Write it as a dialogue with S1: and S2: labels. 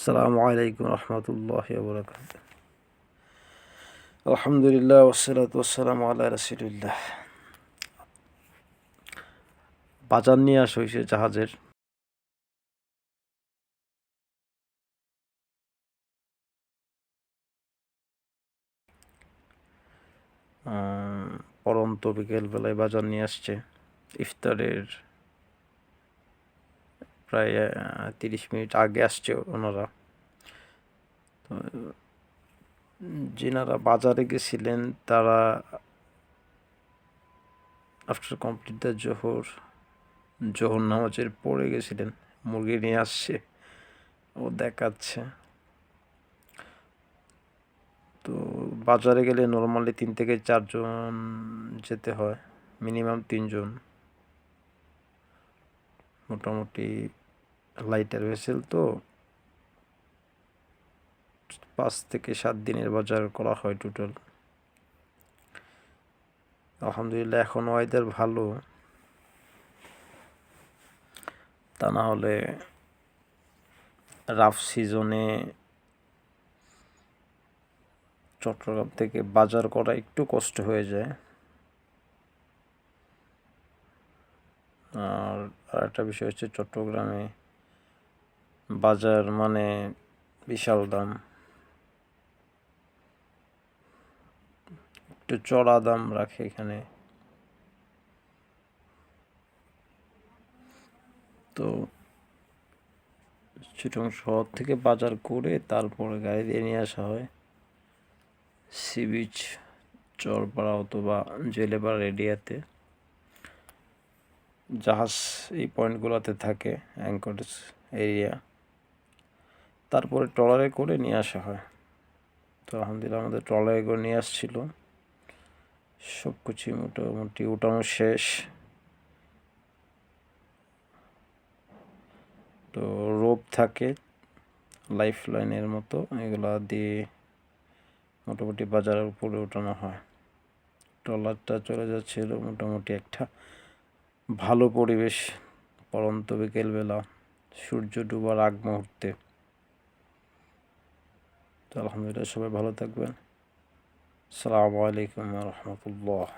S1: আসসালামু আলাইকুম রহমতুল্লাহি ওয়া বারাকাতুহু। আলহামদুলিল্লাহ ওয়াসসালাতু ওয়াসসালামু আলা রাসূলিল্লাহ। বাজার নিয়ে আসা হয়েছে জাহাজের। পরন্ত বিকেলবেলায় বাজার নিয়ে আসছে। ইফতারের প্রায় 30 মিনিট আগে আসছে ওনারা। তো যিনারা বাজারে গেছিলেন তারা আফটার কমপ্লিট দ্য জোহর নামাজের পড়ে গেছিলেন। মুরগি নিয়ে আসছে, ও দেখাচ্ছে। তো বাজারে গেলে নর্মালি 3 থেকে 4 জন যেতে হয়, মিনিমাম 3 জন। মোটামুটি লাইটার ভেসেল তো 5 থেকে 7 দিনের বাজার করা হয় টোটাল। আলহামদুলিল্লাহ এখন ওয়েদার ভালো, তা না হলে রাফ সিজনে চট্টগ্রাম থেকে বাজার করা একটু কষ্ট হয়ে যায়। আর আরেকটা বিষয় হচ্ছে চট্টগ্রামে বাজার মানে বিশাল দাম, একটু চড়া দাম রাখে এখানে। তো চিটং শহর থেকে বাজার করে তারপরে গাড়ি দিয়ে নিয়ে আসা হয় সি বিচ, চরপাড়া অথবা জেলেপাড়া এরিয়াতে। জাহাজ এই পয়েন্টগুলোতে থাকে, অ্যাঙ্করেজ এরিয়া। তারপরে ট্রলারে করে নিয়ে আসা হয়। তো আলহামদুলিল্লাহ আমাদের ট্রলারে করে নিয়ে আসছিল, সব কিছুই মোটামুটি উঠানো শেষ। তো রোপ থাকে লাইফ লাইনের মতো, এগুলা দিয়ে মোটামুটি বাজারের উপরে ওঠানো হয়। ট্রলারটা চলে যাচ্ছিল মোটামুটি একটা ভালো পরিবেশ, পরন্ত বিকেলবেলা, সূর্য ডুবার আগ মুহূর্তে। তো আলহামদুলিল্লাহ সবাই ভালো থাকবেন। আসসালামু আলাইকুম ওয়া রাহমাতুল্লাহ।